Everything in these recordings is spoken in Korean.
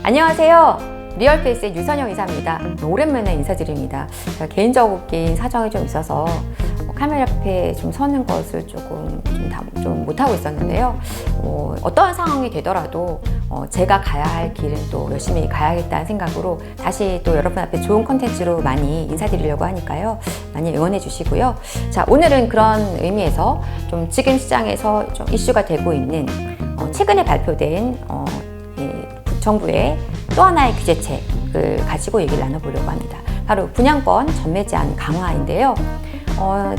안녕하세요. 리얼페이스의 유선영 이사입니다. 오랜만에 인사드립니다. 제가 개인적인 사정이 좀 있어서 카메라 앞에 좀 서는 것을 좀 못하고 있었는데요. 어떠한 상황이 되더라도 제가 가야 할 길은 또 열심히 가야겠다는 생각으로 다시 또 여러분 앞에 좋은 컨텐츠로 많이 인사드리려고 하니까요. 많이 응원해 주시고요. 자, 오늘은 그런 의미에서 좀 지금 시장에서 좀 이슈가 되고 있는 최근에 발표된 정부의 또 하나의 규제책을 가지고 얘기를 나눠보려고 합니다. 바로 분양권 전매 제한 강화인데요.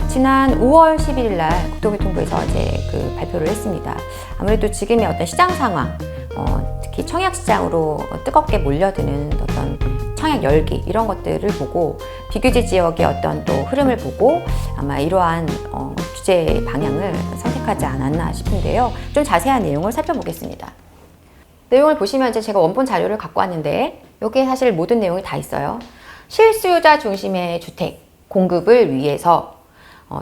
지난 5월 11일 날 국토교통부에서 이제 발표를 했습니다. 아무래도 지금의 어떤 시장 상황, 특히 청약 시장으로 뜨겁게 몰려드는 어떤 청약 열기 이런 것들을 보고 비규제 지역의 어떤 또 흐름을 보고 아마 이러한 규제 방향을 선택하지 않았나 싶은데요. 좀 자세한 내용을 살펴보겠습니다. 내용을 보시면 이제 제가 원본 자료를 갖고 왔는데 여기에 사실 모든 내용이 다 있어요. 실수요자 중심의 주택 공급을 위해서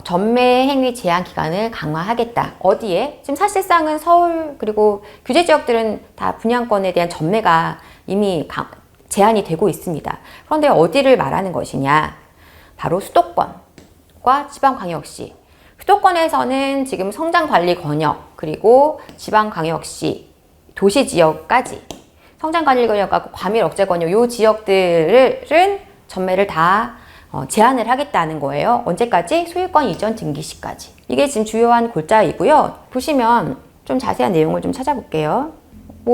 전매 행위 제한 기간을 강화하겠다. 어디에? 지금 사실상은 서울 그리고 규제 지역들은 다 분양권에 대한 전매가 이미 제한이 되고 있습니다. 그런데 어디를 말하는 것이냐? 바로 수도권과 지방광역시. 수도권에서는 지금 성장관리 권역 그리고 지방광역시 도시지역까지 성장관리권역과 과밀 억제 권역 이 지역들은 전매를 다 제한을 하겠다는 거예요. 언제까지? 소유권 이전 등기 시까지. 이게 지금 주요한 골자이고요. 보시면 좀 자세한 내용을 좀 찾아볼게요.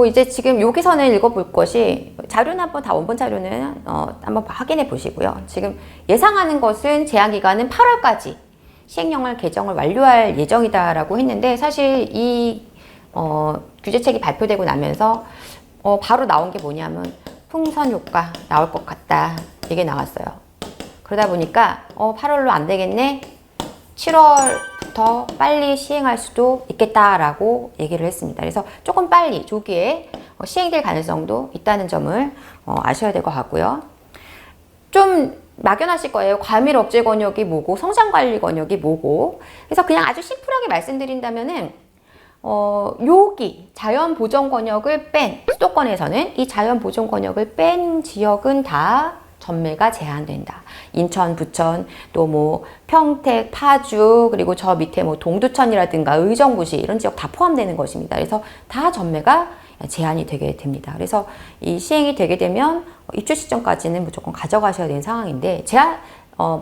이제 지금 여기서는 읽어볼 것이 자료는 한번 다 원본 자료는 한번 확인해 보시고요. 지금 예상하는 것은 제한 기간은 8월까지 시행령을 개정을 완료할 예정이다라고 했는데 사실 이 규제책이 발표되고 나면서 바로 나온 게 뭐냐면 풍선 효과 나올 것 같다 이게 나왔어요. 그러다 보니까 8월로 안 되겠네 7월부터 빨리 시행할 수도 있겠다라고 얘기를 했습니다. 그래서 조금 빨리 조기에 시행될 가능성도 있다는 점을 아셔야 될 것 같고요. 좀 막연하실 거예요. 과밀 억제 권역이 뭐고 성장관리 권역이 뭐고. 그래서 그냥 아주 심플하게 말씀드린다면은 여기 자연보전 권역을 뺀 수도권에서는 이 자연보전 권역을 뺀 지역은 다 전매가 제한된다. 인천, 부천, 또 평택, 파주, 그리고 저 밑에 동두천이라든가 의정부시 이런 지역 다 포함되는 것입니다. 그래서 다 전매가 제한이 되게 됩니다. 그래서 이 시행이 되게 되면 입주 시점까지는 무조건 가져가셔야 되는 상황인데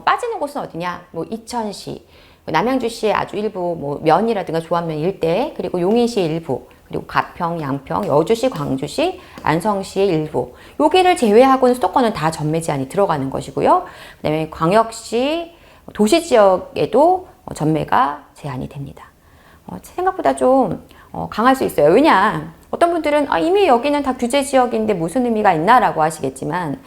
빠지는 곳은 어디냐? 이천시, 남양주시의 아주 일부 면이라든가 조합면 일대, 그리고 용인시 일부, 그리고 가평, 양평, 여주시, 광주시, 안성시의 일부. 여기를 제외하고는 수도권은 다 전매 제한이 들어가는 것이고요. 그다음에 광역시, 도시 지역에도 전매가 제한이 됩니다. 생각보다 좀 강할 수 있어요. 왜냐? 어떤 분들은 이미 여기는 다 규제 지역인데 무슨 의미가 있나라고 하시겠지만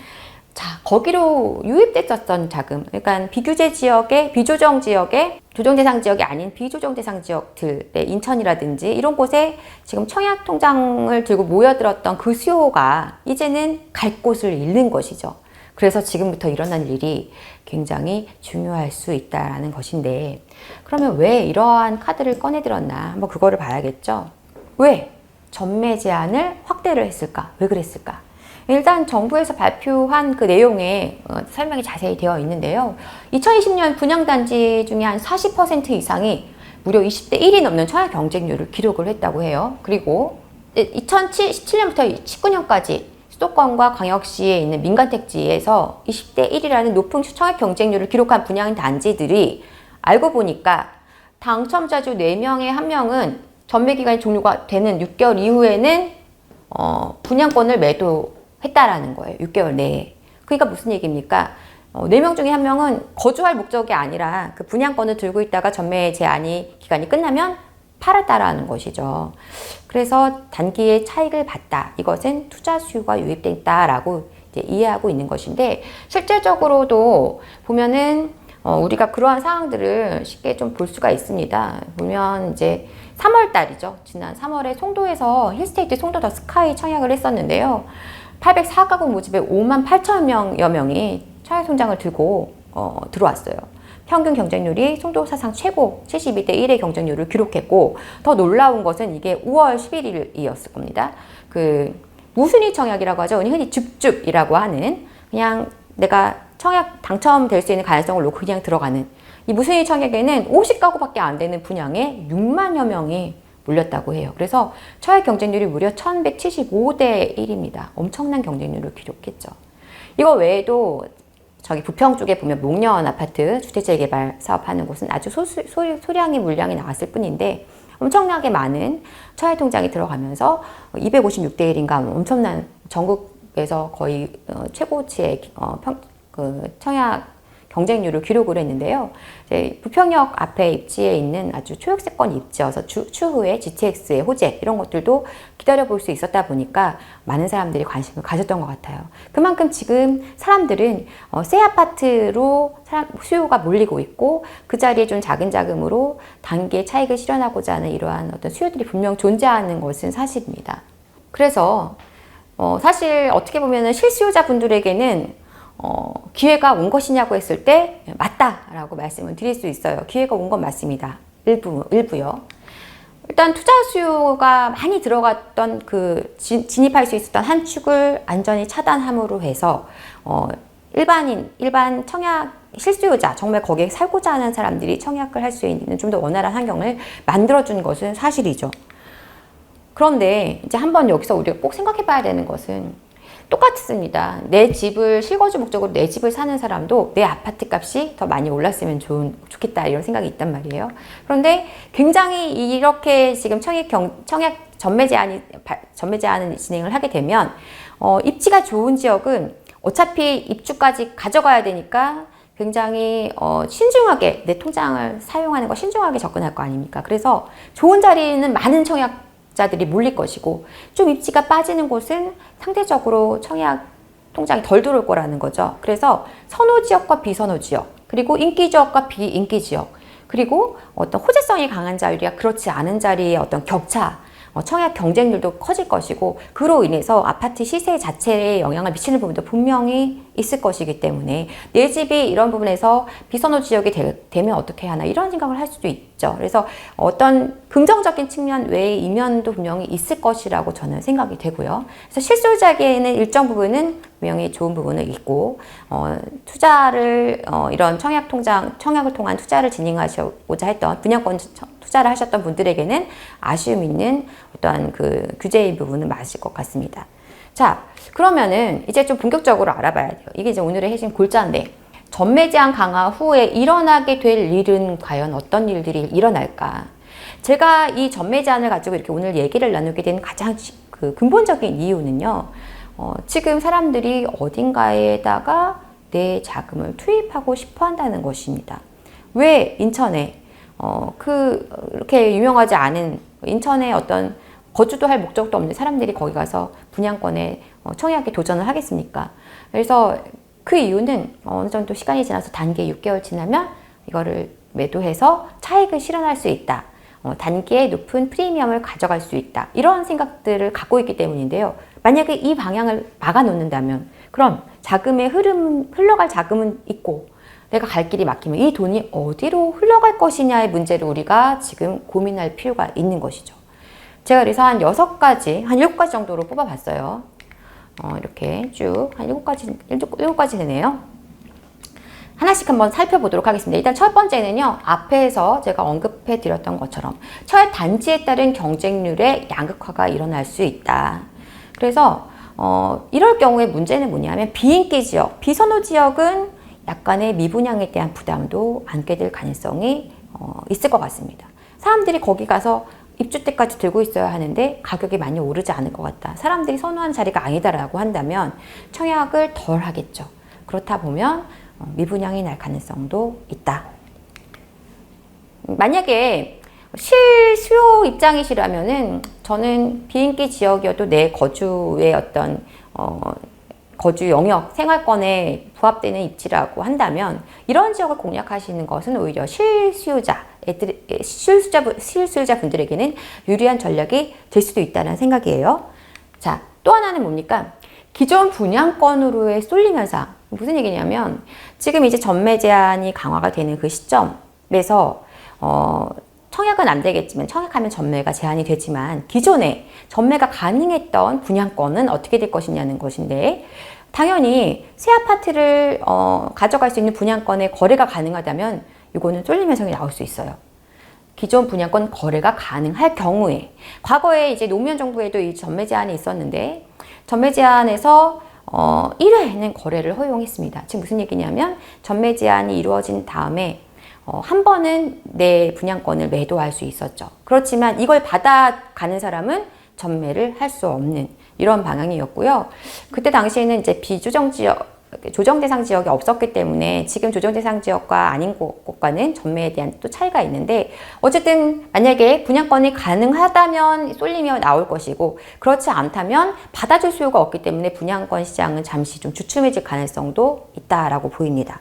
거기로 유입됐었던 자금, 그러니까 비규제 지역의 비조정 지역의 조정 대상 지역이 아닌 비조정 대상 지역들, 인천이라든지 이런 곳에 지금 청약 통장을 들고 모여들었던 그 수요가 이제는 갈 곳을 잃는 것이죠. 그래서 지금부터 일어난 일이 굉장히 중요할 수 있다라는 것인데, 그러면 왜 이러한 카드를 꺼내들었나? 한번 그거를 봐야겠죠. 왜 전매 제한을 확대를 했을까? 왜 그랬을까? 일단 정부에서 발표한 그 내용에 설명이 자세히 되어 있는데요. 2020년 분양단지 중에 한 40% 이상이 무려 20대 1이 넘는 청약 경쟁률을 기록을 했다고 해요. 그리고 2017년부터 19년까지 수도권과 광역시에 있는 민간택지에서 20대 1이라는 높은 청약 경쟁률을 기록한 분양단지들이 알고 보니까 당첨자 중 4명의 1명은 전매기간이 종료가 되는 6개월 이후에는 분양권을 매도했다라는 거예요. 6개월 내에. 그러니까 무슨 얘기입니까? 4명 중에 1명은 거주할 목적이 아니라 그 분양권을 들고 있다가 전매 제한이 기간이 끝나면 팔았다라는 것이죠. 그래서 단기에 차익을 봤다. 이것은 투자 수요가 유입됐다라고 이제 이해하고 있는 것인데, 실질적으로도 보면은 우리가 그러한 상황들을 쉽게 좀 볼 수가 있습니다. 보면 이제 3월 달이죠. 지난 3월에 송도에서 힐스테이트 송도 더 스카이 청약을 했었는데요. 804가구 모집에 5만 8천 명여 명이 청약 통장을 들고 들어왔어요. 평균 경쟁률이 송도 사상 최고 72대 1의 경쟁률을 기록했고, 더 놀라운 것은 이게 5월 11일이었을 겁니다. 무순위 청약이라고 하죠. 흔히 줍줍이라고 하는, 그냥 내가 청약 당첨될 수 있는 가능성을 놓고 그냥 들어가는 이 무순위 청약에는 50가구밖에 안 되는 분양에 6만여 명이 몰렸다고 해요. 그래서 청약 경쟁률이 무려 1175대 1입니다. 엄청난 경쟁률을 기록했죠. 이거 외에도 저기 부평 쪽에 보면 목련 아파트 주택재개발 사업하는 곳은 아주 소량의 물량이 나왔을 뿐인데 엄청나게 많은 청약 통장이 들어가면서 256대 1인가 엄청난 전국에서 거의 최고치의 청약 경쟁률을 기록을 했는데요. 이제 부평역 앞에 입지에 있는 아주 초역세권 입지여서 추후에 GTX의 호재 이런 것들도 기다려볼 수 있었다 보니까 많은 사람들이 관심을 가졌던 것 같아요. 그만큼 지금 사람들은 새 아파트로 수요가 몰리고 있고 그 자리에 좀 작은 자금으로 단기의 차익을 실현하고자 하는 이러한 어떤 수요들이 분명 존재하는 것은 사실입니다. 그래서 사실 어떻게 보면 실수요자분들에게는 기회가 온 것이냐고 했을 때 맞다라고 말씀을 드릴 수 있어요. 기회가 온 건 맞습니다. 일부요. 일단 투자 수요가 많이 들어갔던 진입할 수 있었던 한 축을 안전히 차단함으로 해서 일반 청약 실수요자, 정말 거기에 살고자 하는 사람들이 청약을 할 수 있는 좀 더 원활한 환경을 만들어준 것은 사실이죠. 그런데 이제 한번 여기서 우리가 꼭 생각해 봐야 되는 것은 똑같습니다. 내 집을 실거주 목적으로 내 집을 사는 사람도 내 아파트 값이 더 많이 올랐으면 좋겠다 이런 생각이 있단 말이에요. 그런데 굉장히 이렇게 지금 청약 전매 제한을 진행을 하게 되면 입지가 좋은 지역은 어차피 입주까지 가져가야 되니까 굉장히 신중하게 내 통장을 사용하는 거 신중하게 접근할 거 아닙니까? 그래서 좋은 자리는 많은 청약자들이 몰릴 것이고 좀 입지가 빠지는 곳은 상대적으로 청약 통장이 덜 들어올 거라는 거죠. 그래서 선호 지역과 비선호 지역, 그리고 인기 지역과 비인기 지역, 그리고 어떤 호재성이 강한 자리와 그렇지 않은 자리의 어떤 격차, 청약 경쟁률도 커질 것이고 그로 인해서 아파트 시세 자체에 영향을 미치는 부분도 분명히 있을 것이기 때문에 내 집이 이런 부분에서 비선호 지역이 되면 어떻게 하나 이런 생각을 할 수도 있죠. 그래서 어떤 긍정적인 측면 외의 이면도 분명히 있을 것이라고 저는 생각이 되고요. 그래서 실수요자에게는 일정 부분은 분명히 좋은 부분은 있고 투자를 이런 청약을 통한 투자를 진행하고자 했던 분양권 투자를 하셨던 분들에게는 아쉬움 있는 어떠한 규제의 부분은 맞을 것 같습니다. 자, 그러면은 이제 좀 본격적으로 알아봐야 돼요. 이게 이제 오늘의 핵심 골자인데 전매 제한 강화 후에 일어나게 될 일은 과연 어떤 일들이 일어날까? 제가 이 전매 제한을 가지고 이렇게 오늘 얘기를 나누게 된 가장 근본적인 이유는요. 지금 사람들이 어딘가에다가 내 자금을 투입하고 싶어 한다는 것입니다. 왜 인천에 이렇게 유명하지 않은 인천에 어떤 거주도 할 목적도 없는 사람들이 거기 가서 분양권에 청약에 도전을 하겠습니까? 그래서 그 이유는 어느 정도 시간이 지나서 단기 6개월 지나면 이거를 매도해서 차익을 실현할 수 있다. 단기에 높은 프리미엄을 가져갈 수 있다. 이런 생각들을 갖고 있기 때문인데요. 만약에 이 방향을 막아놓는다면 그럼 흘러갈 자금은 있고 내가 갈 길이 막히면 이 돈이 어디로 흘러갈 것이냐의 문제를 우리가 지금 고민할 필요가 있는 것이죠. 제가 그래서 한 7가지 정도로 뽑아봤어요. 이렇게 쭉 한 7가지 되네요. 하나씩 한번 살펴보도록 하겠습니다. 일단 첫 번째는요. 앞에서 제가 언급해 드렸던 것처럼 청약 단지에 따른 경쟁률의 양극화가 일어날 수 있다. 그래서 이럴 경우에 문제는 뭐냐면 비인기 지역, 비선호 지역은 약간의 미분양에 대한 부담도 안게 될 가능성이 있을 것 같습니다. 사람들이 거기 가서 입주 때까지 들고 있어야 하는데 가격이 많이 오르지 않을 것 같다. 사람들이 선호한 자리가 아니다라고 한다면 청약을 덜 하겠죠. 그렇다 보면 미분양이 날 가능성도 있다. 만약에 실수요 입장이시라면은 저는 비인기 지역이어도 내 거주의 어떤 거주 영역, 생활권에 부합되는 입지라고 한다면 이런 지역을 공략하시는 것은 오히려 실수요자 분들에게는 유리한 전략이 될 수도 있다는 생각이에요. 자, 또 하나는 뭡니까? 기존 분양권으로의 쏠림 현상. 무슨 얘기냐면 지금 이제 전매 제한이 강화가 되는 그 시점에서 청약은 안 되겠지만 청약하면 전매가 제한이 되지만 기존에 전매가 가능했던 분양권은 어떻게 될 것이냐는 것인데 당연히 새 아파트를 가져갈 수 있는 분양권의 거래가 가능하다면 이거는 쏠림 현상이 나올 수 있어요. 기존 분양권 거래가 가능할 경우에 과거에 이제 노무현 정부에도 이 전매 제한이 있었는데 전매 제한에서 1회에는 거래를 허용했습니다. 지금 무슨 얘기냐면 전매 제한이 이루어진 다음에 한 번은 내 분양권을 매도할 수 있었죠. 그렇지만 이걸 받아가는 사람은 전매를 할 수 없는 이런 방향이었고요. 그때 당시에는 이제 비조정 지역, 조정 대상 지역이 없었기 때문에 지금 조정 대상 지역과 아닌 곳과는 전매에 대한 또 차이가 있는데 어쨌든 만약에 분양권이 가능하다면 쏠림이 나올 것이고 그렇지 않다면 받아줄 수요가 없기 때문에 분양권 시장은 잠시 좀 주춤해질 가능성도 있다라고 보입니다.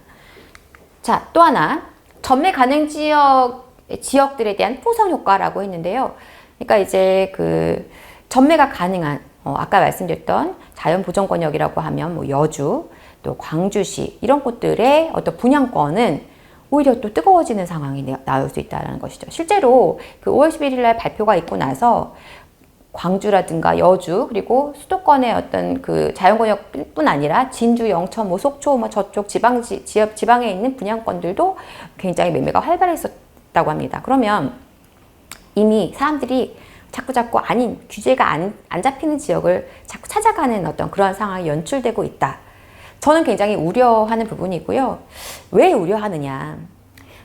자, 또 하나 전매 가능 지역들에 대한 포선 효과라고 했는데요. 그러니까 이제 그 전매가 가능한 아까 말씀드렸던 자연보전권역이라고 하면 뭐 여주 또 광주시 이런 곳들의 어떤 분양권은 오히려 또 뜨거워지는 상황이 나올 수 있다는 것이죠. 실제로 그 5월 11일 날 발표가 있고 나서 광주라든가 여주 그리고 수도권의 어떤 그 자연권역뿐 아니라 진주, 영천, 뭐 속초, 뭐 저쪽 지방에 있는 분양권들도 굉장히 매매가 활발했었다고 합니다. 그러면 이미 사람들이 자꾸 아닌 규제가 안 잡히는 지역을 자꾸 찾아가는 어떤 그런 상황이 연출되고 있다. 저는 굉장히 우려하는 부분이고요. 왜 우려하느냐?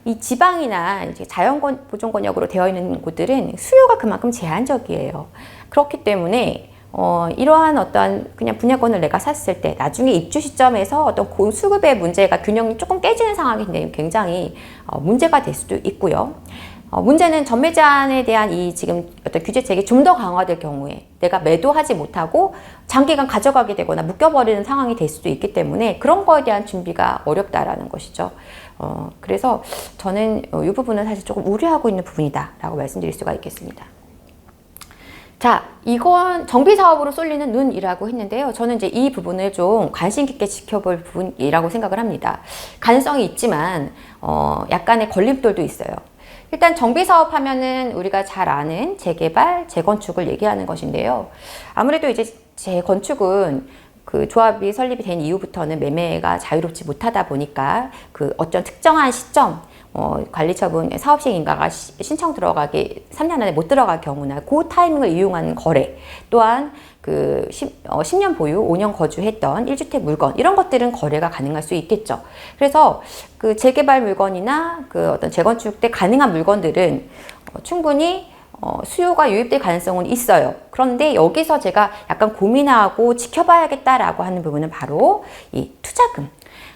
이 지방이나 이제 자연보존권역으로 되어 있는 곳들은 수요가 그만큼 제한적이에요. 그렇기 때문에 이러한 어떤 그냥 분양권을 내가 샀을 때 나중에 입주 시점에서 어떤 고수급의 문제가 균형이 조금 깨지는 상황이 굉장히 문제가 될 수도 있고요. 문제는 전매 제한에 대한 이 지금 어떤 규제책이 좀 더 강화될 경우에 내가 매도하지 못하고 장기간 가져가게 되거나 묶여버리는 상황이 될 수도 있기 때문에 그런 거에 대한 준비가 어렵다라는 것이죠. 그래서 저는 이 부분은 사실 조금 우려하고 있는 부분이다라고 말씀드릴 수가 있겠습니다. 자, 이건 정비사업으로 쏠리는 눈이라고 했는데요. 저는 이제 이 부분을 좀 관심 깊게 지켜볼 부분이라고 생각을 합니다. 가능성이 있지만 약간의 걸림돌도 있어요. 일단 정비사업 하면은 우리가 잘 아는 재개발, 재건축을 얘기하는 것인데요. 아무래도 이제 재건축은 그 조합이 설립이 된 이후부터는 매매가 자유롭지 못하다 보니까 그 어떤 특정한 시점 관리처분 사업시행 인가가 신청 들어가기 3년 안에 못 들어갈 경우나 그 타이밍을 이용하는 거래 또한 그 10년 보유, 5년 거주했던 1주택 물건 이런 것들은 거래가 가능할 수 있겠죠. 그래서 그 재개발 물건이나 그 어떤 재건축 때 가능한 물건들은 충분히 수요가 유입될 가능성은 있어요. 그런데 여기서 제가 약간 고민하고 지켜봐야겠다라고 하는 부분은 바로 이 투자금.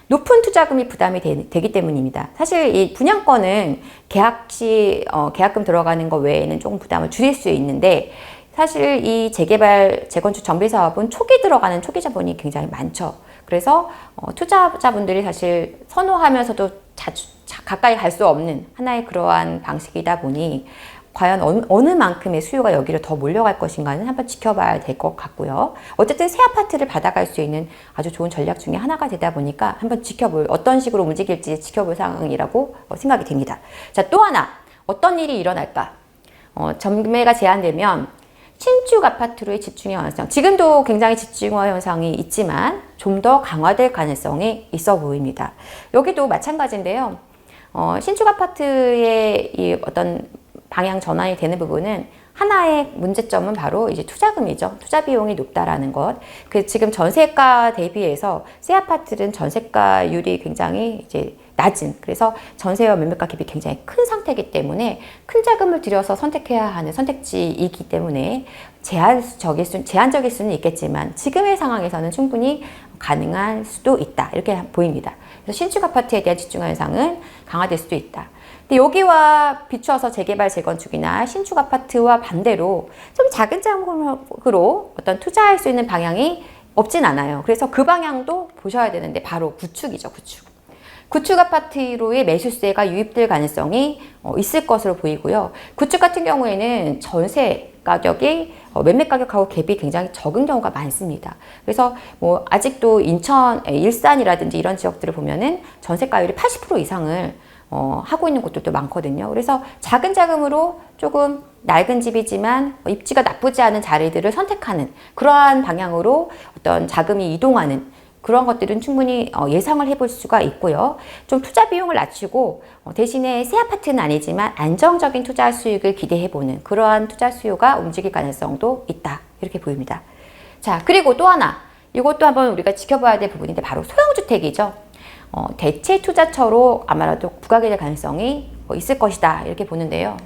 높은 투자금이 부담이 되기 때문입니다. 사실 이 분양권은 계약 시 계약금 들어가는 거 외에는 조금 부담을 줄일 수 있는데 사실 이 재개발, 재건축 정비 사업은 초기 들어가는 초기 자본이 굉장히 많죠. 그래서 투자자분들이 사실 선호하면서도 가까이 갈 수 없는 하나의 그러한 방식이다 보니 과연 어느 만큼의 수요가 여기로 더 몰려갈 것인가는 한번 지켜봐야 될 것 같고요. 어쨌든 새 아파트를 받아갈 수 있는 아주 좋은 전략 중에 하나가 되다 보니까 한번 어떤 식으로 움직일지 지켜볼 상황이라고 생각이 됩니다. 자, 또 하나 어떤 일이 일어날까? 전매가 제한되면 신축 아파트로의 집중화 현상, 지금도 굉장히 집중화 현상이 있지만 좀 더 강화될 가능성이 있어 보입니다. 여기도 마찬가지인데요. 신축 아파트의 이 어떤 방향 전환이 되는 부분은 하나의 문제점은 바로 이제 투자금이죠. 투자 비용이 높다라는 것. 그 지금 전세가 대비해서 새 아파트는 전세가율이 굉장히 이제 낮은, 그래서 전세와 매매가 갭이 굉장히 큰 상태이기 때문에 큰 자금을 들여서 선택해야 하는 선택지이기 때문에 제한적일 수는 있겠지만 지금의 상황에서는 충분히 가능할 수도 있다. 이렇게 보입니다. 그래서 신축 아파트에 대한 집중화 현상은 강화될 수도 있다. 근데 여기와 비추어서 재개발, 재건축이나 신축 아파트와 반대로 좀 작은 자금으로 어떤 투자할 수 있는 방향이 없진 않아요. 그래서 그 방향도 보셔야 되는데 바로 구축이죠, 구축. 구축 아파트로의 매수세가 유입될 가능성이 있을 것으로 보이고요. 구축 같은 경우에는 전세 가격이 매매 가격하고 갭이 굉장히 적은 경우가 많습니다. 그래서 뭐 아직도 인천, 일산이라든지 이런 지역들을 보면은 전세가율이 80% 이상을 하고 있는 곳들도 많거든요. 그래서 작은 자금으로 조금 낡은 집이지만 입지가 나쁘지 않은 자리들을 선택하는 그러한 방향으로 어떤 자금이 이동하는 그런 것들은 충분히 예상을 해볼 수가 있고요. 좀 투자 비용을 낮추고 대신에 새 아파트는 아니지만 안정적인 투자 수익을 기대해보는 그러한 투자 수요가 움직일 가능성도 있다. 이렇게 보입니다. 자, 그리고 또 하나 이것도 한번 우리가 지켜봐야 될 부분인데 바로 소형주택이죠. 대체 투자처로 아마도 부각이 될 가능성이 있을 것이다. 이렇게 보는데요.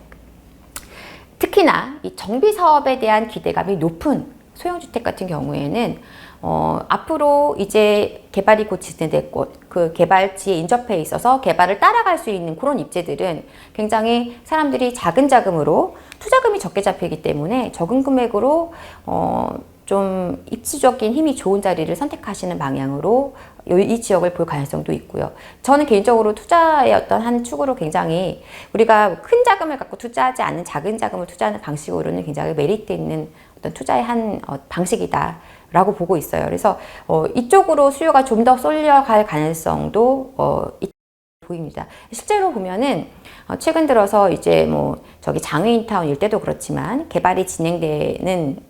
특히나 이 정비 사업에 대한 기대감이 높은 소형주택 같은 경우에는 앞으로 이제 개발이 곧 진행됐고 그 개발지에 인접해 있어서 개발을 따라갈 수 있는 그런 입지들은 굉장히 사람들이 작은 자금으로 투자금이 적게 잡히기 때문에 적은 금액으로 좀 입지적인 힘이 좋은 자리를 선택하시는 방향으로 이 지역을 볼 가능성도 있고요. 저는 개인적으로 투자의 어떤 한 축으로 굉장히 우리가 큰 자금을 갖고 투자하지 않는 작은 자금을 투자하는 방식으로는 굉장히 메리트 있는 어떤 투자의 한 방식이다. 라고 보고 있어요. 그래서 이쪽으로 수요가 좀 더 쏠려갈 가능성도 보입니다. 실제로 보면은 최근 들어서 이제 뭐 저기 장애인타운 일대도 그렇지만 개발이 진행되는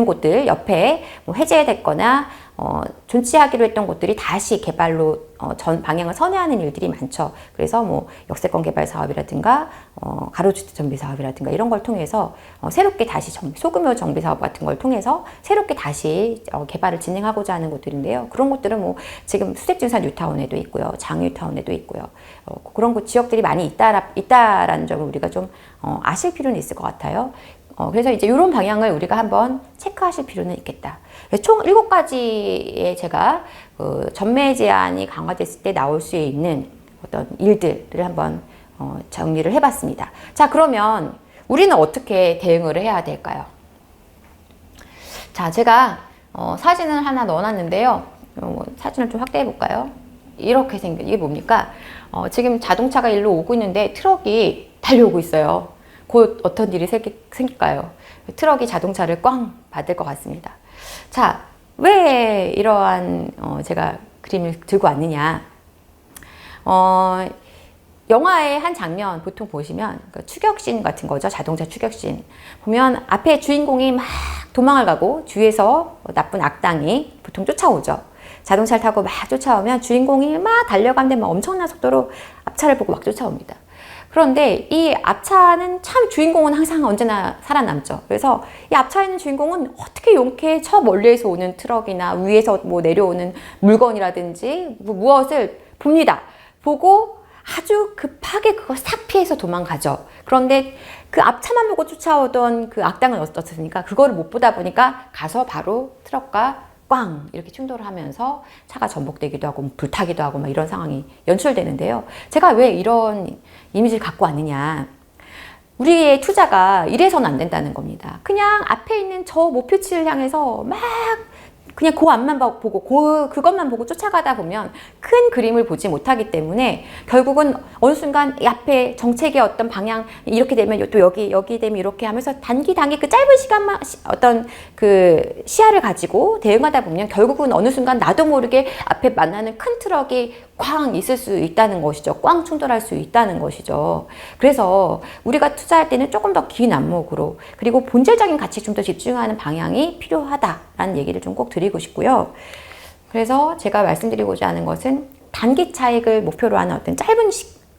곳들 옆에 뭐 해제됐거나 존치하기로 했던 곳들이 다시 개발로 전 방향을 선회하는 일들이 많죠. 그래서 뭐 역세권 개발 사업이라든가 가로주택 정비 사업이라든가 이런 걸 통해서 새롭게 다시 소규모 정비 사업 같은 걸 통해서 새롭게 다시 개발을 진행하고자 하는 곳들인데요. 그런 곳들은 뭐 지금 수색증산 뉴타운에도 있고요, 장유타운에도 있고요. 그런 곳 지역들이 많이 있다라는 점을 우리가 좀 아실 필요는 있을 것 같아요. 그래서 이제 이런 방향을 우리가 한번 체크하실 필요는 있겠다. 총 7가지의 제가 전매 제한이 강화됐을 때 나올 수 있는 어떤 일들을 한번 정리를 해봤습니다. 자, 그러면 우리는 어떻게 대응을 해야 될까요? 자, 제가 사진을 하나 넣어놨는데요. 사진을 좀 확대해 볼까요? 이렇게 생긴 이게 뭡니까? 지금 자동차가 일로 오고 있는데 트럭이 달려오고 있어요. 곧 어떤 일이 생길까요? 트럭이 자동차를 꽝 받을 것 같습니다. 자, 왜 이러한 제가 그림을 들고 왔느냐? 영화의 한 장면 보통 보시면 추격신 같은 거죠. 자동차 추격신. 보면 앞에 주인공이 막 도망을 가고 뒤에서 나쁜 악당이 보통 쫓아오죠. 자동차를 타고 막 쫓아오면 주인공이 막 달려가는데 막 엄청난 속도로 앞차를 보고 막 쫓아옵니다. 그런데 이 앞차는 참 주인공은 항상 언제나 살아남죠. 그래서 이 앞차에 있는 주인공은 어떻게 용케 저 멀리에서 오는 트럭이나 위에서 뭐 내려오는 물건이라든지 무엇을 봅니다. 보고 아주 급하게 그걸 싹 피해서 도망가죠. 그런데 그 앞차만 보고 쫓아오던 그 악당은 어떻습니까? 그거를 못 보다 보니까 가서 바로 트럭과 꽝 이렇게 충돌을 하면서 차가 전복되기도 하고 불타기도 하고 막 이런 상황이 연출되는데요. 제가 왜 이런 이미지를 갖고 왔느냐. 우리의 투자가 이래서는 안 된다는 겁니다. 그냥 앞에 있는 저 목표치를 향해서 막 그냥 그 앞만 보고 그것만 보고 쫓아가다 보면 큰 그림을 보지 못하기 때문에 결국은 어느 순간 이 앞에 정책의 어떤 방향 이렇게 되면 또 여기 되면 이렇게 하면서 단기 그 짧은 시간만 어떤 그 시야를 가지고 대응하다 보면 결국은 어느 순간 나도 모르게 앞에 만나는 큰 트럭이 꽝 있을 수 있다는 것이죠. 꽝 충돌할 수 있다는 것이죠. 그래서 우리가 투자할 때는 조금 더 긴 안목으로 그리고 본질적인 가치에 좀 더 집중하는 방향이 필요하다라는 얘기를 좀 꼭 드리고 싶고요. 그래서 제가 말씀드리고자 하는 것은 단기 차익을 목표로 하는 어떤 짧은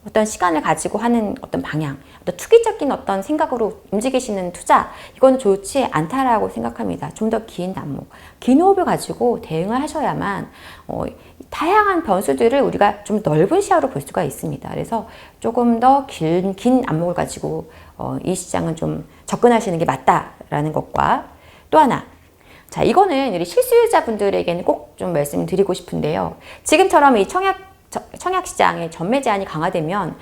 어떤 시간을 가지고 하는 어떤 방향, 어떤 투기적인 어떤 생각으로 움직이시는 투자, 이건 좋지 않다라고 생각합니다. 좀 더 긴 안목, 긴 호흡을 가지고 대응을 하셔야만 다양한 변수들을 우리가 좀 넓은 시야로 볼 수가 있습니다. 그래서 조금 더 긴 안목을 가지고 이 시장은 좀 접근하시는 게 맞다라는 것과 또 하나, 자, 이거는 우리 실수요자분들에게는 꼭 좀 말씀드리고 싶은데요. 지금처럼 이 청약 시장에 전매 제한이 강화되면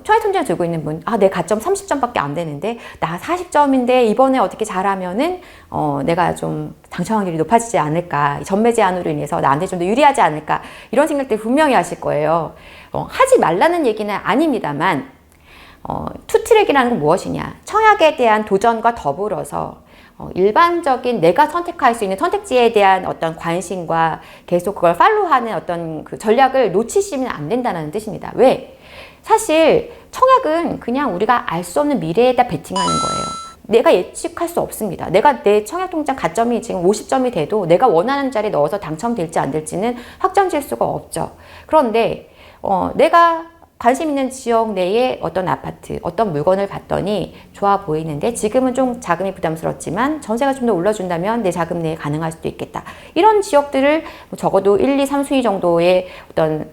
청약 통장을 들고 있는 분, 내 가점 30점밖에 안 되는데 나 40점인데 이번에 어떻게 잘하면은 내가 좀 당첨 확률이 높아지지 않을까, 전매 제한으로 인해서 나한테 좀 더 유리하지 않을까, 이런 생각들 분명히 하실 거예요. 하지 말라는 얘기는 아닙니다만 투트랙이라는 건 무엇이냐, 청약에 대한 도전과 더불어서 일반적인 내가 선택할 수 있는 선택지에 대한 어떤 관심과 계속 그걸 팔로우하는 어떤 그 전략을 놓치시면 안 된다는 뜻입니다. 왜? 사실 청약은 그냥 우리가 알 수 없는 미래에다 베팅하는 거예요. 내가 예측할 수 없습니다. 내가 내 청약통장 가점이 지금 50점이 돼도 내가 원하는 자리에 넣어서 당첨될지 안 될지는 확정 지을 수가 없죠. 그런데 내가 관심 있는 지역 내에 어떤 아파트, 어떤 물건을 봤더니 좋아 보이는데 지금은 좀 자금이 부담스럽지만 전세가 좀 더 올라준다면 내 자금 내에 가능할 수도 있겠다. 이런 지역들을 적어도 1, 2, 3순위 정도의 어떤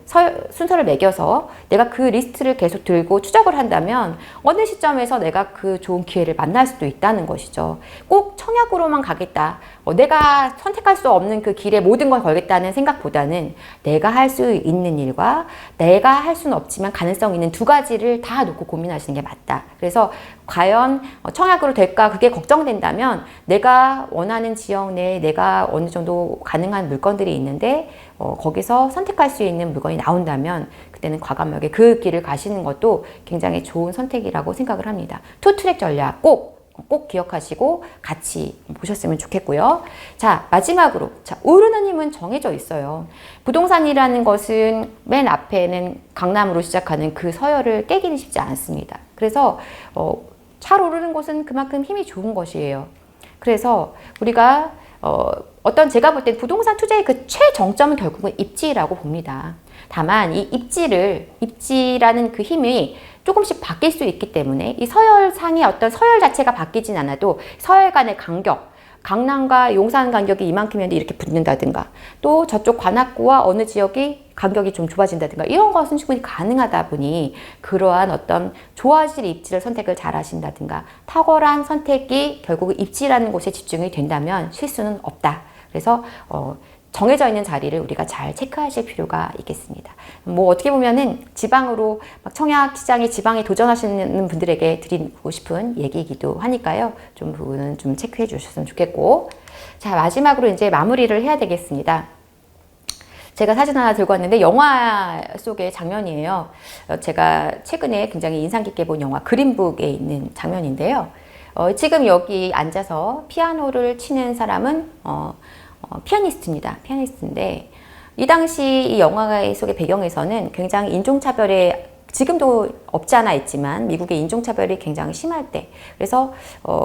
순서를 매겨서 내가 그 리스트를 계속 들고 추적을 한다면 어느 시점에서 내가 그 좋은 기회를 만날 수도 있다는 것이죠. 꼭 청약으로만 가겠다. 내가 선택할 수 없는 그 길에 모든 걸 걸겠다는 생각보다는 내가 할 수 있는 일과 내가 할 수는 없지만 가능성 있는 두 가지를 다 놓고 고민하시는 게 맞다. 그래서 과연 청약으로 될까 그게 걱정된다면 내가 원하는 지역 내에 내가 어느 정도 가능한 물건들이 있는데 거기서 선택할 수 있는 물건이 나온다면 그때는 과감하게 그 길을 가시는 것도 굉장히 좋은 선택이라고 생각을 합니다. 투트랙 전략 꼭 기억하시고 같이 보셨으면 좋겠고요. 자, 마지막으로 오르는 힘은 정해져 있어요. 부동산이라는 것은 맨 앞에는 강남으로 시작하는 그 서열을 깨기는 쉽지 않습니다. 그래서 잘 오르는 곳은 그만큼 힘이 좋은 것이에요. 그래서 우리가 어떤 제가 볼 때 부동산 투자의 그 최정점은 결국은 입지라고 봅니다. 다만 이 입지라는 그 힘이 조금씩 바뀔 수 있기 때문에 이 서열상의 어떤 서열 자체가 바뀌진 않아도 서열 간의 간격, 강남과 용산 간격이 이만큼이었는데 이렇게 붙는다든가 또 저쪽 관악구와 어느 지역이 간격이 좀 좁아진다든가 이런 것은 충분히 가능하다 보니 그러한 어떤 좋아질 입지를 선택을 잘 하신다든가 탁월한 선택이 결국 입지라는 곳에 집중이 된다면 실수는 없다. 그래서 정해져 있는 자리를 우리가 잘 체크하실 필요가 있겠습니다. 뭐 어떻게 보면은 지방으로 막 청약 시장에 지방에 도전하시는 분들에게 드리고 싶은 얘기이기도 하니까요. 좀 부분은 좀 체크해 주셨으면 좋겠고. 자, 마지막으로 이제 마무리를 해야 되겠습니다. 제가 사진 하나 들고 왔는데 영화 속의 장면이에요. 제가 최근에 굉장히 인상 깊게 본 영화 그린북에 있는 장면인데요. 지금 여기 앉아서 피아노를 치는 사람은 피아니스트입니다. 피아니스트인데 이 당시 이 영화 속의 배경에서는 굉장히 인종차별에 지금도 없지 않아 있지만 미국의 인종차별이 굉장히 심할 때 그래서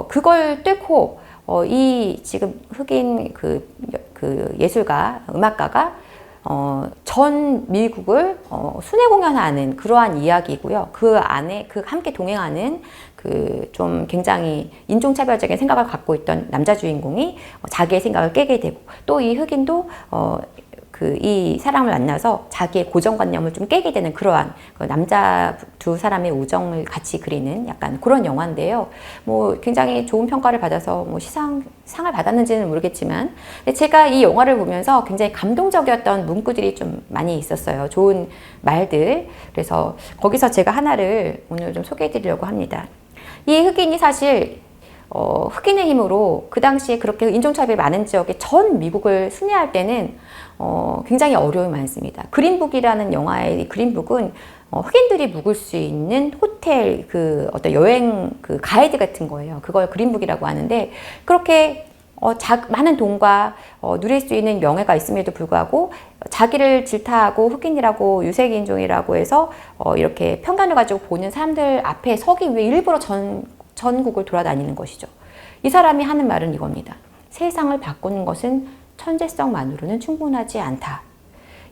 그걸 뚫고 이 지금 흑인 그 예술가 음악가가 전 미국을 순회 공연하는 그러한 이야기고요. 그 안에 함께 동행하는 좀 굉장히 인종차별적인 생각을 갖고 있던 남자 주인공이 자기의 생각을 깨게 되고 또 이 흑인도 이 사람을 만나서 자기의 고정관념을 좀 깨게 되는 그러한 남자 두 사람의 우정을 같이 그리는 약간 그런 영화인데요. 뭐 굉장히 좋은 평가를 받아서 뭐 상을 받았는지는 모르겠지만 제가 이 영화를 보면서 굉장히 감동적이었던 문구들이 좀 많이 있었어요. 좋은 말들. 그래서 거기서 제가 하나를 오늘 좀 소개해 드리려고 합니다. 이 흑인이 사실 흑인의 힘으로 그 당시에 그렇게 인종차별이 많은 지역에 전 미국을 순회할 때는 굉장히 어려움이 많습니다. 그린북이라는 영화의 그린북은 흑인들이 묵을 수 있는 호텔 어떤 여행 가이드 같은 거예요. 그걸 그린북이라고 하는데 그렇게 많은 돈과 누릴 수 있는 명예가 있음에도 불구하고 자기를 질타하고 흑인이라고 유색인종이라고 해서 이렇게 편견을 가지고 보는 사람들 앞에 서기 위해 일부러 전국을 돌아다니는 것이죠. 이 사람이 하는 말은 이겁니다. 세상을 바꾸는 것은 천재성만으로는 충분하지 않다.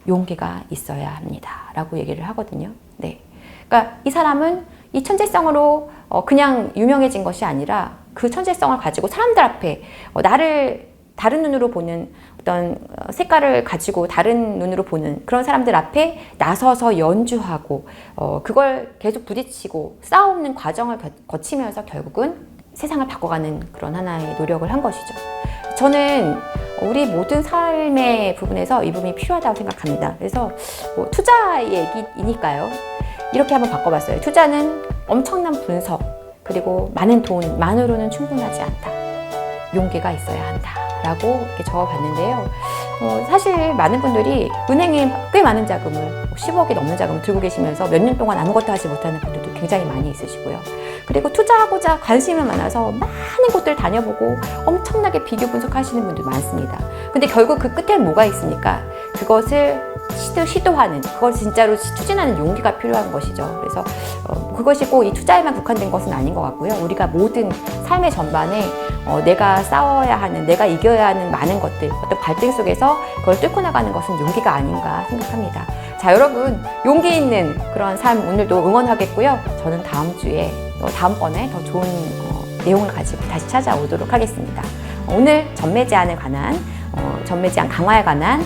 용기가 있어야 합니다. 라고 얘기를 하거든요. 네. 그러니까 이 사람은 이 천재성으로 그냥 유명해진 것이 아니라 그 천재성을 가지고 사람들 앞에 나를 다른 눈으로 보는 어떤 색깔을 가지고 다른 눈으로 보는 그런 사람들 앞에 나서서 연주하고 그걸 계속 부딪히고 싸우는 과정을 거치면서 결국은 세상을 바꿔가는 그런 하나의 노력을 한 것이죠. 저는 우리 모든 삶의 부분에서 이 부분이 필요하다고 생각합니다. 그래서 뭐 투자 얘기이니까요. 이렇게 한번 바꿔봤어요. 투자는 엄청난 분석 그리고 많은 돈만으로는 충분하지 않다. 용기가 있어야 한다. 라고 이렇게 적어봤는데요. 사실 많은 분들이 은행에 꽤 많은 자금을 10억이 넘는 자금을 들고 계시면서 몇 년 동안 아무것도 하지 못하는 분들도 굉장히 많이 있으시고요. 그리고 투자하고자 관심이 많아서 많은 곳들 다녀보고 엄청나게 비교 분석하시는 분들 많습니다. 근데 결국 그 끝에는 뭐가 있습니까? 그것을 시도하는, 그걸 진짜로 추진하는 용기가 필요한 것이죠. 그래서 그것이 꼭 이 투자에만 국한된 것은 아닌 것 같고요. 우리가 모든 삶의 전반에 내가 싸워야 하는, 내가 이겨야 하는 많은 것들, 어떤 갈등 속에서 그걸 뚫고 나가는 것은 용기가 아닌가 생각합니다. 자, 여러분, 용기 있는 그런 삶 오늘도 응원하겠고요. 저는 다음번에 더 좋은 내용을 가지고 다시 찾아오도록 하겠습니다. 오늘 전매 제한에 관한, 전매 제한 강화에 관한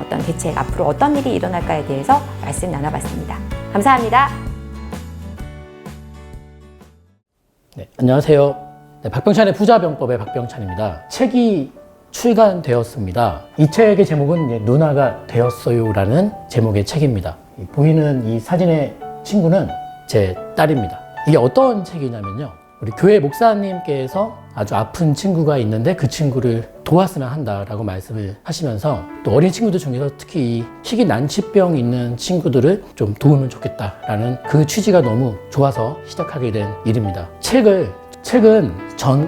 어떤 대책, 앞으로 어떤 일이 일어날까에 대해서 말씀 나눠봤습니다. 감사합니다. 네, 안녕하세요. 네, 박병찬의 부자병법의 박병찬입니다. 책이 출간되었습니다. 이 책의 제목은 누나가 되었어요라는 제목의 책입니다. 보이는 이 사진의 친구는 제 딸입니다. 이게 어떤 책이냐면요, 우리 교회 목사님께서 아주 아픈 친구가 있는데 그 친구를 도왔으면 한다라고 말씀을 하시면서 또 어린 친구들 중에서 특히 이 희귀 난치병 있는 친구들을 좀 도우면 좋겠다라는 그 취지가 너무 좋아서 시작하게 된 일입니다. 책은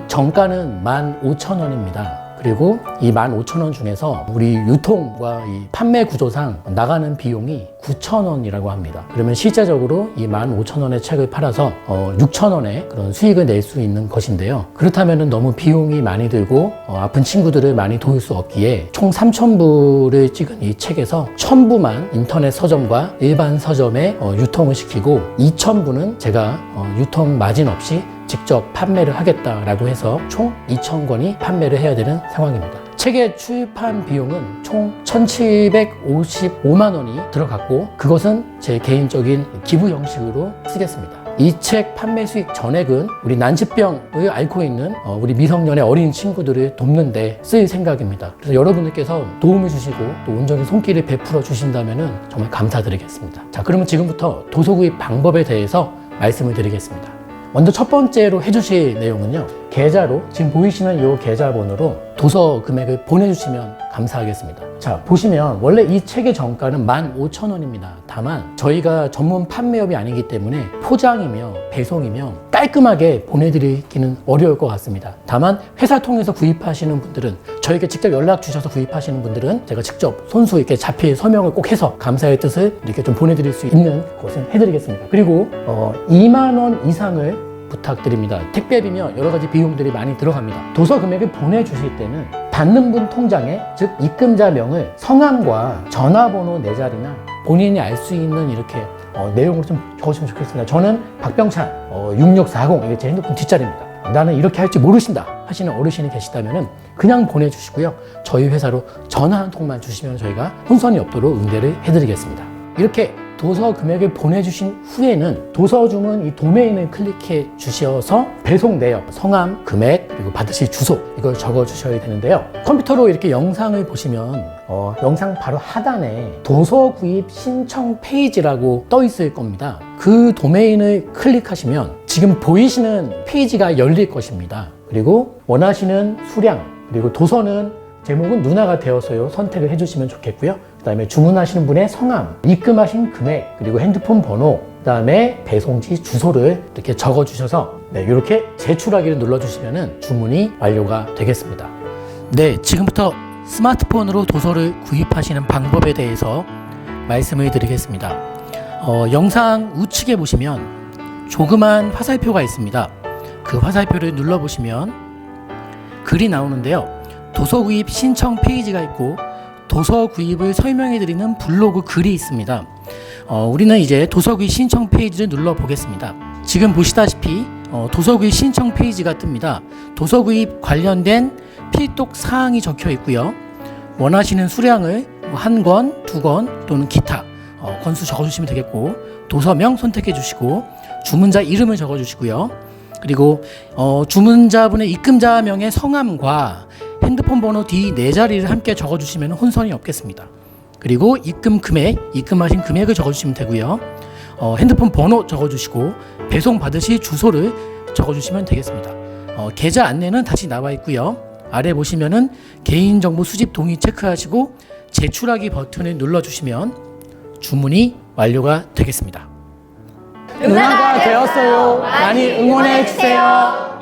정가는 15,000원입니다. 그리고 이 15,000원 중에서 우리 유통과 이 판매 구조상 나가는 비용이 9,000원이라고 합니다. 그러면 실제적으로 이 15,000원의 책을 팔아서 6,000원의 그런 수익을 낼 수 있는 것인데요. 그렇다면 너무 비용이 많이 들고 아픈 친구들을 많이 도울 수 없기에 총 3,000부를 찍은 이 책에서 1,000부만 인터넷 서점과 일반 서점에 유통을 시키고 2,000부는 제가 유통 마진 없이 직접 판매를 하겠다라고 해서 총 2,000권이 판매를 해야 되는 상황입니다. 책의 출판 비용은 총 1,755만 원이 들어갔고 그것은 제 개인적인 기부 형식으로 쓰겠습니다. 이 책 판매 수익 전액은 우리 난치병을 앓고 있는 우리 미성년의 어린 친구들을 돕는 데 쓸 생각입니다. 그래서 여러분들께서 도움을 주시고 또 온전히 손길을 베풀어 주신다면 정말 감사드리겠습니다. 자, 그러면 지금부터 도서 구입 방법에 대해서 말씀을 드리겠습니다. 먼저 첫 번째로 해주실 내용은요, 계좌로 지금 보이시는 이 계좌번호로 도서 금액을 보내주시면 감사하겠습니다. 자, 보시면 원래 이 책의 정가는 15,000원입니다. 다만 저희가 전문 판매업이 아니기 때문에 포장이며 배송이며 깔끔하게 보내드리기는 어려울 것 같습니다. 다만 회사 통해서 구입하시는 분들은, 저에게 직접 연락 주셔서 구입하시는 분들은 제가 직접 손수 이렇게 자필 서명을 꼭 해서 감사의 뜻을 이렇게 좀 보내드릴 수 있는 것을 해드리겠습니다. 그리고 2만 원 이상을 부탁드립니다. 택배비며 여러 가지 비용들이 많이 들어갑니다. 도서 금액을 보내주실 때는 받는 분 통장에, 즉 입금자명을 성함과 전화번호 4자리나 본인이 알 수 있는 이렇게 내용으로 좀 적어주시면 좋겠습니다. 저는 박병찬 6640, 이게 제 핸드폰 뒷자리입니다. 나는 이렇게 할지 모르신다 하시는 어르신이 계시다면 그냥 보내주시고요, 저희 회사로 전화 한 통만 주시면 저희가 혼선이 없도록 응대를 해드리겠습니다. 이렇게 도서 금액을 보내주신 후에는 도서 주문 이 도메인을 클릭해 주셔서 배송 내역, 성함, 금액, 그리고 받으실 주소, 이걸 적어 주셔야 되는데요. 컴퓨터로 이렇게 영상을 보시면 영상 바로 하단에 도서 구입 신청 페이지라고 떠 있을 겁니다. 그 도메인을 클릭하시면 지금 보이시는 페이지가 열릴 것입니다. 그리고 원하시는 수량, 그리고 도서는 제목은 누나가 되어서요 선택을 해주시면 좋겠고요. 그 다음에 주문하시는 분의 성함, 입금하신 금액, 그리고 핸드폰 번호, 그 다음에 배송지 주소를 이렇게 적어주셔서 이렇게 제출하기를 눌러주시면 주문이 완료가 되겠습니다. 네, 지금부터 스마트폰으로 도서를 구입하시는 방법에 대해서 말씀을 드리겠습니다. 영상 우측에 보시면 조그만 화살표가 있습니다. 그 화살표를 눌러보시면 글이 나오는데요. 도서 구입 신청 페이지가 있고 도서 구입을 설명해 드리는 블로그 글이 있습니다. 우리는 이제 도서 구입 신청 페이지를 눌러 보겠습니다. 지금 보시다시피 도서 구입 신청 페이지가 뜹니다. 도서 구입 관련된 필독 사항이 적혀 있고요. 원하시는 수량을 1권, 2권 또는 기타 권수 적어주시면 되겠고, 도서명 선택해 주시고 주문자 이름을 적어 주시고요. 그리고 주문자분의 입금자명의 성함과 핸드폰 번호 뒤 4자리를 함께 적어주시면 혼선이 없겠습니다. 그리고 입금 금액, 입금하신 금액을 적어주시면 되고요. 핸드폰 번호 적어주시고 배송 받으실 주소를 적어주시면 되겠습니다. 계좌 안내는 다시 나와 있고요. 아래 보시면은 개인정보 수집 동의 체크하시고 제출하기 버튼을 눌러주시면 주문이 완료가 되겠습니다. 누나가 되었어요. 많이 응원해 주세요.